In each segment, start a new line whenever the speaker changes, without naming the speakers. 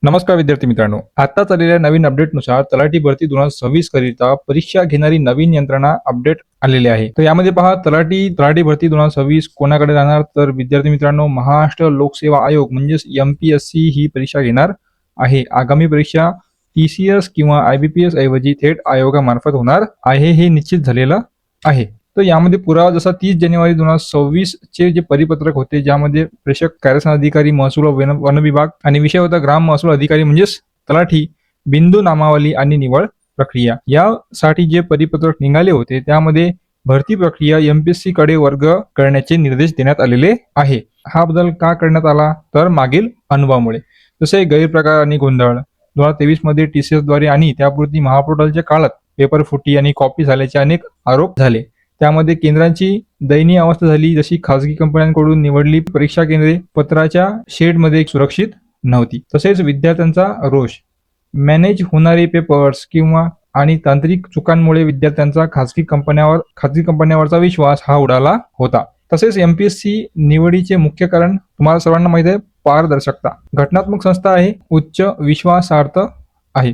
नमस्कार विद्यार्थी मित्रांनो, आता चाललेल्या नवीन अपडेटनुसार तलाठी भरती 2026 करिता परीक्षा घेणारी नवीन यंत्रणा अपडेट आलेली आहे. तर यामध्ये पहा, तलाठी भरती 2026 कोणाकडे जाणार, तर विद्यार्थी मित्रांनो महाराष्ट्र लोकसेवा आयोग म्हणजेच MPSC ही परीक्षा घेणार आहे. आगामी परीक्षा TCS किंवा IBPS ऐवजी थेट आयोगामार्फत होणार आहे, हे निश्चित झालेलं आहे. तर यामध्ये पुरावा जसा 30 जानेवारी 2026 चे जे परिपत्रक होते, ज्यामध्ये प्रेषक, कार्यसन अधिकारी, महसूल व वन विभाग आणि विषय होता ग्राम महसूल अधिकारी म्हणजेच तलाठी, बिंदू नामावली आणि निवड प्रक्रिया. यासाठी जे परिपत्रक निघाले होते त्यामध्ये भरती प्रक्रिया MPSC कडे वर्ग करण्याचे निर्देश देण्यात आलेले आहे. हा बदल का करण्यात आला, तर मागील अनुभवामुळे. जसे गैरप्रकार आणि गोंधळ 2023 मध्ये TCS द्वारे आणि त्यापूर्वी महापोर्टलच्या काळात पेपर फुटी आणि कॉपी झाल्याचे अनेक आरोप झाले. त्यामध्ये केंद्रांची दयनीय अवस्था झाली, जशी खासगी कंपन्यांकडून निवडली परीक्षा केंद्रे पत्राच्या शेडमध्ये सुरक्षित नव्हती. तसेच विद्यार्थ्यांचा रोष, मॅनेज होणारे पेपर्स किंवा आणि तांत्रिक चुकांमुळे विद्यार्थ्यांचा खासगी कंपन्यांवरचा विश्वास हा उडाला होता. तसेच MPSC निवडीचे मुख्य कारण तुम्हाला सर्वांना माहिती आहे, पारदर्शकता. घटनात्मक संस्था आहे, उच्च विश्वासार्थ आहे.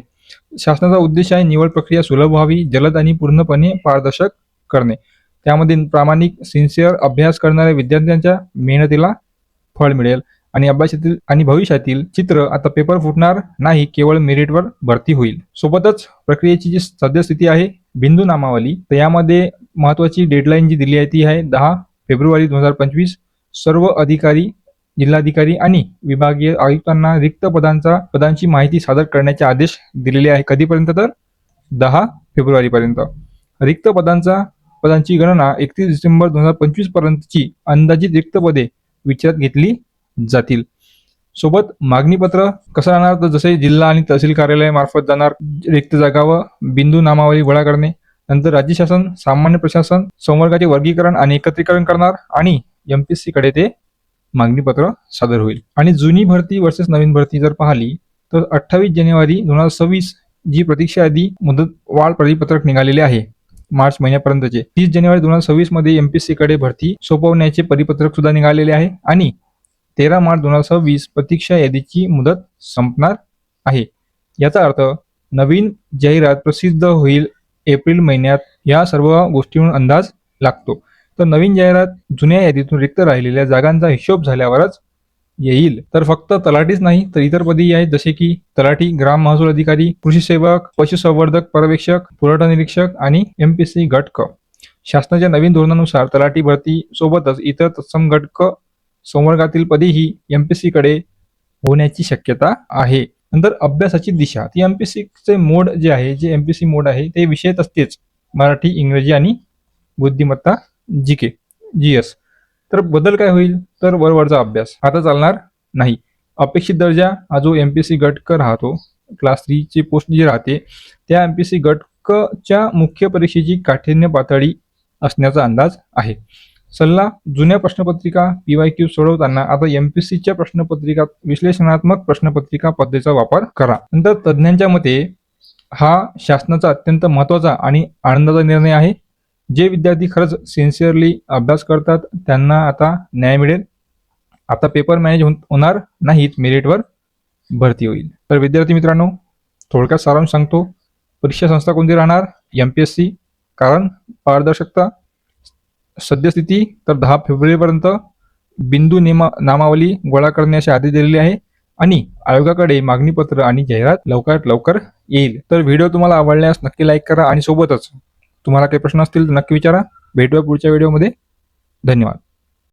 शासनाचा उद्देश आहे निवड प्रक्रिया सुलभ व्हावी, जलद आणि पूर्णपणे पारदर्शक करणे. त्यामध्ये प्रामाणिक, सिन्सिअर अभ्यास करणाऱ्या विद्यार्थ्यांच्या मेहनतीला फळ मिळेल आणि अभ्यासातील आणि भविष्यातील चित्र आता पेपर फुटणार नाही, केवळ मेरिटवर भरती होईल. सोबतच प्रक्रियेची जी सद्यस्थिती आहे, बिंदू नामावली, तर यामध्ये महत्वाची डेडलाईन जी दिली आहे ती आहे 10 फेब्रुवारी 2025. सर्व अधिकारी, जिल्हाधिकारी आणि विभागीय आयुक्तांना रिक्त पदांची माहिती सादर करण्याचे आदेश दिलेले आहे. कधीपर्यंत, तर 10 फेब्रुवारी पर्यंत. रिक्त पदांची गणना 31 डिसेंबर 2025 पर्यंतची अंदाजित रिक्त पदे विचारात घेतली जातील. सोबत मागणीपत्र कसं राहणार, तर जसे जिल्हा आणि तहसील कार्यालयामार्फत जाणार रिक्त जागा व बिंदू नामावली गोळा करणे. नंतर राज्य शासन, सामान्य प्रशासन संवर्गाचे वर्गीकरण आणि एकत्रीकरण करणार आणि MPSC कडे ते मागणीपत्र सादर होईल. आणि जुनी भरती वर्सेस नवीन भरती जर पाहिली तर 28 जानेवारी 2026 जी प्रतीक्षा यादी मुदतवाढ परिपत्रक निघालेले आहे मार्च महिन्यापर्यंतचे. 30 जानेवारी 2026 मध्ये MPSC कडे भरती सोपवण्याचे परिपत्रक सुद्धा निघालेले आहे आणि 13 मार्च 2026 प्रतीक्षा यादीची मुदत संपणार आहे. याचा अर्थ नवीन जाहिरात प्रसिद्ध होईल एप्रिल महिन्यात. या सर्व गोष्टींवरून अंदाज लागतो. तर नवीन जाहिरात जुन्या यादीतून रिक्त राहिलेल्या जागांचा हिशोब झाल्यावरच येईल. तर फक्त तलाठीच नाही तर इतर पदेही आहेत, जसे की तलाठी, ग्राम महसूल अधिकारी, कृषी सेवक, पशुसंवर्धक पर्यवेक्षक, पुरवठा निरीक्षक आणि MPSC गट क. शासनाच्या नवीन धोरणानुसार तलाठी भरती सोबतच इतर तत्सम गट क संवर्गातील पदेही MPSC कडे होण्याची शक्यता आहे. नंतर अभ्यासाची दिशा, ती MPSC चे मोड जे आहे, जे MPSC मोड आहे ते विषयच असतेच मराठी, इंग्रजी आणि बुद्धिमत्ता GK GS. तर बदल काय होईल, तर वरवरचा अभ्यास आता चालणार नाही. अपेक्षित दर्जा हा जो MPSC गट क राहतो, क्लास 3 ची पोस्ट जी राहते, त्या MPSC गट क च्या मुख्य परीक्षेची काठिण्य पातळी असण्याचा अंदाज आहे. सल्ला, जुन्या प्रश्नपत्रिका PYQ सोडवताना आता MPSC च्या प्रश्नपत्रिका विश्लेषणात्मक प्रश्नपत्रिका पद्धतीचा वापर करा. नंतर तज्ज्ञांच्या मते हा शासनाचा अत्यंत महत्वाचा आणि आनंदाचा निर्णय आहे. जे विद्यार्थी खरंच सिन्सिअरली अभ्यास करतात त्यांना आता न्याय मिळेल. आता पेपर मॅनेज होणार नाहीत, मेरिटवर भरती होईल. तर विद्यार्थी मित्रांनो, थोडक्यात सारांश सांगतो. परीक्षा संस्था कोणती राहणार, MPSC. कारण पारदर्शकता. सद्यस्थिती तर 10 फेब्रुवारीपर्यंत बिंदू नामावली गोळा करण्याचे आदेश दिलेले आहे आणि आयोगाकडे मागणीपत्र आणि जाहिरात लवकरात लवकर येईल. तर व्हिडिओ तुम्हाला आवडल्यास नक्की लाईक करा आणि सोबतच तुम्हाला काही प्रश्न असतील तर नक्की विचारा. भेटूया पुढच्या व्हिडिओमध्ये. धन्यवाद.